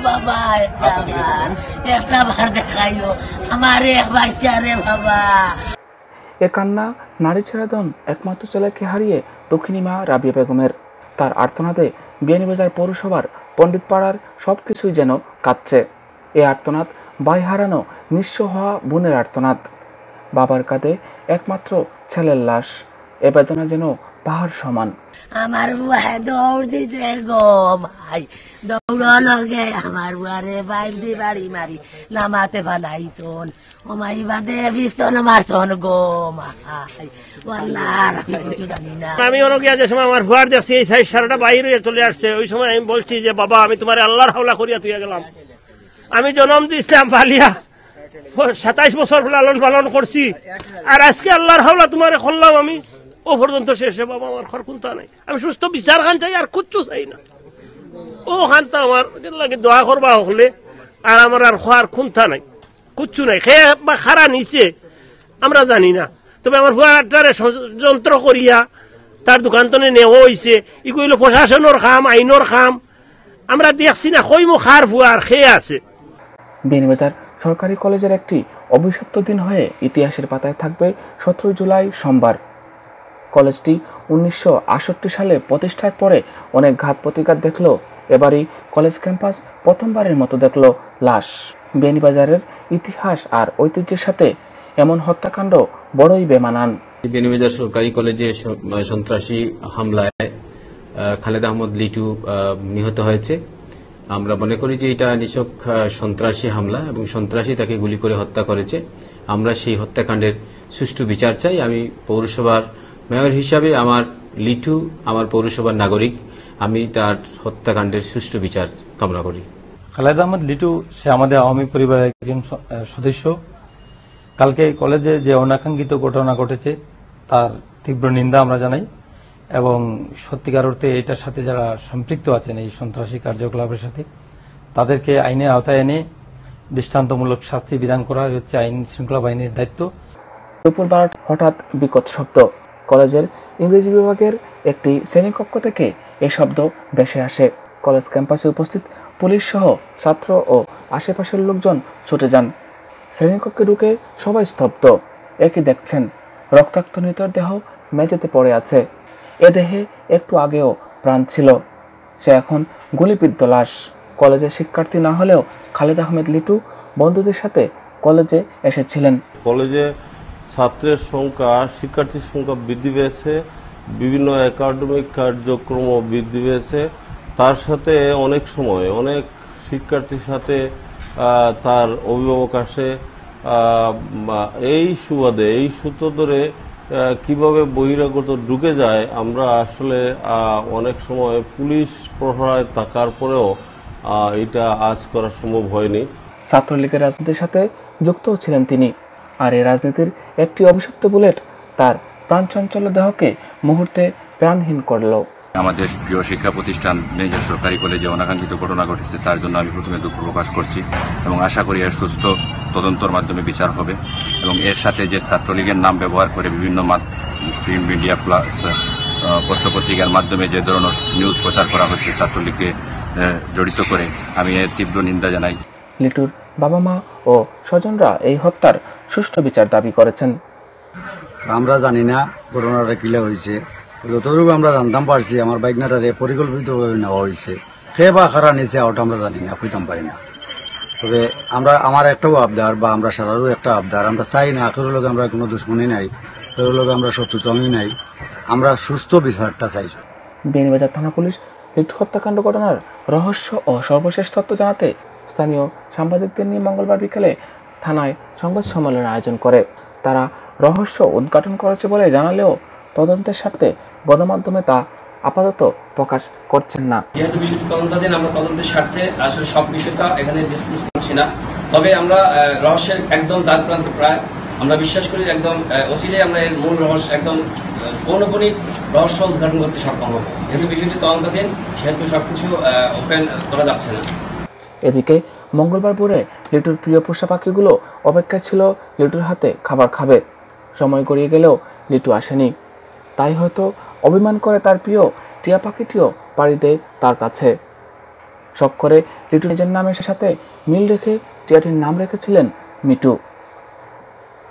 বাবা, একটা বার দেখাইও আমার এক বাচ্চা রে বাবা। এ কান্না নারী ছেড়াদন একমাত্র ছেলেকে হারিয়ে দক্ষিণী মা রাবিয়া বেগমের। তার আর্তনাদে বিয়ানীবাজার পৌরসভার পণ্ডিতপাড়ার সবকিছুই যেন কাঁদছে। এ আর্তনাদ ভাই হারানো নিঃস্ব হওয়া বোনের আর্তনাদ, বাবার কাঁধে একমাত্র ছেলের লাশ। এ বেদনা যেন পাহাড় সমান। আমার বুয়া দৌড় দিছে গো ভাই, দৌড় লগে আমার বুয়ারে বাইক দি বাড়ি মারি নামাতে ফেলাইছন। ও মাই বাদে পিস্তল মারছন গো ভাই, ওয়াল্লাহ আমি কিছু জানি না। আমি অনগিয়া যে সময় আমার ভুয়ার দেখছি এই সাইড সারাটা বাইরে চলে আসছে, ওই সময় আমি বলছি যে বাবা আমি তোমার আল্লাহর হাওলা করিয়া তুই গেলাম। আমি জন্ম দিয়েছিলাম পালিয়া, 27 বছর লালন পালন করছি, আর আজকে আল্লাহর হাওলা তোমার করলাম আমি। ও পর্যন্ত শেষে বাবা আমার ঘর খুনতা নাই, আমি সুস্থ বিচার খান চাই আর কিচ্ছু চাই না। ও খানটা আমার লাগে দোয়া করবা হলে, আর আমার আর খোয়ার খুনতা নাই, কিচ্ছু নাই। খেয়ে বা খারা নিচে আমরা জানি না, তবে আমার ভুয়াটারে যন্ত্র করিয়া তার দোকান তনে নেওয়া হয়েছে। ই কইল প্রশাসনের খাম, আইনের খাম, আমরা দেখছি না কইমো খার ভুয়ার খেয়ে আছে। বিয়ানীবাজার সরকারি কলেজের একটি অভিশপ্ত দিন হয়ে ইতিহাসের পাতায় থাকবে 17 জুলাই সোমবার। কলেজটি 1968 সালে প্রতিষ্ঠার পরে অনেক ঘাত প্রতিঘাত দেখলো, এবারই কলেজ ক্যাম্পাস প্রথমবারের মতো দেখলো লাশ। বিয়ানীবাজারের ইতিহাস আর ঐতিহ্যের সাথে এমন হত্যাকাণ্ড বড়ই বেমানান। বিয়ানীবাজার সরকারি কলেজে সন্ত্রাসী হামলায় খালেদ আহমদ লিটু নিহত হয়েছে। আমরা মনে করি যে এটা নিছক সন্ত্রাসী হামলা এবং সন্ত্রাসী তাকে গুলি করে হত্যা করেছে। আমরা সেই হত্যাকাণ্ডের সুষ্ঠু বিচার চাই। আমি পৌরসভার মেয়র হিসাবে আমার লিটু আমার পৌরসভার নাগরিক, আমি তার হত্যাকাণ্ডের সুষ্ঠু বিচার কামনা করি। খালেদ আহমদ লিটু সে আমাদের আওয়ামী পরিবারের একজন সদস্য। কালকে কলেজে যে অনাকাঙ্ক্ষিত ঘটনা ঘটেছে তার তীব্র নিন্দা আমরা জানাই, এবং সত্যিকার অর্থে এটার সাথে যারা সম্পৃক্ত আছেন এই সন্ত্রাসী কার্যকলাপের সাথে তাদেরকে আইনের আওতায় এনে দৃষ্টান্তমূলক শাস্তি বিধান করা হচ্ছে আইন শৃঙ্খলা বাহিনীর দায়িত্ব। দুপুর 12টা হঠাৎ বিকট শব্দ। কলেজের ইংরেজি বিভাগের একটি শ্রেণীকক্ষ থেকে এই শব্দ ভেসে আসে। কলেজ ক্যাম্পাসে উপস্থিত পুলিশ সহ ছাত্র ও আশেপাশের লোকজন ছুটে যান। শ্রেণীকক্ষে ঢুকে সবাই স্তব্ধ। একই দেখছেন, রক্তাক্ত মৃতদেহ মেঝেতে পড়ে আছে। এ দেহে একটু আগেও প্রাণ ছিল, সে এখন গুলিবিদ্ধ লাশ। কলেজের শিক্ষার্থী না হলেও খালেদ আহমেদ লিটু বন্ধুদের সাথে কলেজে এসেছিলেন। কলেজে ছাত্রের সংখ্যা, শিক্ষার্থীর সংখ্যা বৃদ্ধি পেয়েছে, বিভিন্ন একাডেমিক কার্যক্রম বৃদ্ধি পেয়েছে। তার সাথে অনেক সময় অনেক শিক্ষার্থীর সাথে তার অভিভাবক আসে। এই সুবাদে, এই সূত্র ধরে কিভাবে বহিরাগত ঢুকে যায় আমরা আসলে অনেক সময় পুলিশ প্রহরায় থাকার পরেও এটা আজ করা সম্ভব হয়নি। ছাত্রলীগের রাজনীতির সাথে যুক্তও ছিলেন তিনি, আর এই রাজনীতির একটি অভিশপ্ত বুলেট তার প্রাণচঞ্চল দেহকে মুহূর্তে প্রাণহীন করল। আমাদের প্রিয় শিক্ষা প্রতিষ্ঠান বিয়ানীবাজার সরকারি কলেজে অনাকাঙ্ক্ষিত ঘটনা ঘটেছে, তার জন্য আমি প্রথমে দুঃখ প্রকাশ করছি এবং আশা করি এর সুষ্ঠু তদন্তর মাধ্যমে বিচার হবে। এবং এর সাথে যে ছাত্রলীগের নাম ব্যবহার করে বিভিন্ন প্রিন্ট মিডিয়া প্লাস পত্রপত্রিকার মাধ্যমে যে ধরনের নিউজ প্রচার করা হচ্ছে ছাত্রলীগকে জড়িত করে, আমি এর তীব্র নিন্দা জানাই। লিটুর বাবা মা ও স্বজনরা এই হত্যার সুষ্ঠু বিচার দাবি করেছেন। আমরা জানি না ঘটনাটা কিলা হয়েছে, যতটুকু আমরা জানতাম পারছি আমার বাইকনাটারে পরিকল্পিতভাবে নেওয়া হয়েছে। খেয়ে বা খারা নিচে ওটা আমরা জানি না, খুঁজতাম পারি না। তবে আমার একটাও আবদার বা আমরা সারারও একটা আবদার, আমরা চাই না আখের লোক আমরা কোনো দুশ্মনী নাই, আখের লোক আমরা শত্রুতামই নাই, আমরা সুস্থ বিচারটা চাই। বিয়ানীবাজার থানা পুলিশ লিটু হত্যাকাণ্ড ঘটনার রহস্য ও সর্বশেষ তথ্য জানাতে স্থানীয় সাংবাদিকদের নিয়ে মঙ্গলবার বিকেলে থানায় সংবাদ সম্মেলনের আয়োজন করে। তারা রহস্য উদ্ঘাটন করেছে বলে জানালেও তদন্তের স্বার্থে গণমাধ্যমে তা আপাতত প্রকাশ করছেন না। যেহেতু বিষয়টি তদন্তাধীন, আমরা তদন্তের স্বার্থে আসলে সব বিষয়টা এখানে ডিসকাস করছি না। তবে আমরা রহস্যের একদম দ্বার প্রান্তে প্রায়, আমরা বিশ্বাস করি একদম অচিরেই আমরা এর মূল রহস্য একদম পৌনঃপুনিক রহস্য উদ্ঘাটন করতে সক্ষম হব। যেহেতু বিষয়টি তদন্তাধীন সেহেতু সবকিছু ওপেন করা যাচ্ছে না। এদিকে মঙ্গলবার ভোরে লিটুর প্রিয় পোষা পাখিগুলো অপেক্ষায় ছিল লিটুর হাতে খাবার খাবে। সময় গড়িয়ে গেলেও লিটু আসেনি, তাই হয়তো অভিমান করে তার প্রিয় টিয়া পাখিটিও পাড়ি দেয় তার কাছে। শখ করে লিটু নিজের নামের সাথে মিল রেখে টিয়াটির নাম রেখেছিলেন মিটু।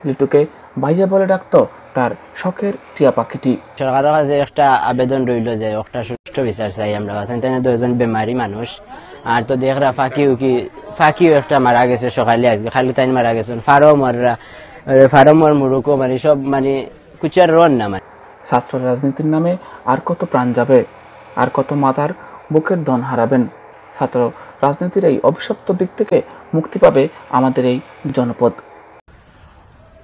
লিটুকে ভাইয়া বলে ডাকতো তার শখের টিয়া পাখিটি। সরকারের কাছে একটা আবেদন রইল যে একটা সুষ্ঠু বিচার চাই আমরা। দুজন বেমারি মানুষ আর তো দেখরা ফাঁকিও একটা মারা গেছে সকালে, আজকে খালি তাই মারা গেছেন। ফার্মর মুরুকো মানে সব মানে কুচার রন না। মানে ছাত্র রাজনীতির নামে আর কত প্রাণ যাবে, আর কত মাথার বুকের ধন হারাবেন। ছাত্র রাজনীতির এই অভিশপ্ত দিক থেকে মুক্তি পাবে আমাদের এই জনপদ।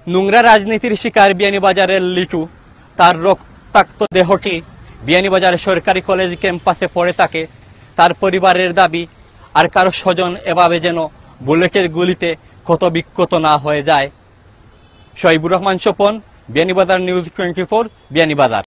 নোংরা রাজনীতির শিকার বিয়ানীবাজারের লিটু। তার রক্তাক্ত দেহটি বিয়ানীবাজারের সরকারি কলেজ ক্যাম্পাসে পড়ে থাকে। তার পরিবারের দাবি আর কারো স্বজন এভাবে যেন বুলেটের গুলিতে ক্ষত বিক্ষত না হয়ে যায়। শহীবুর রহমান স্বপন, বিয়ানীবাজার নিউজ 24, বিয়ানীবাজার।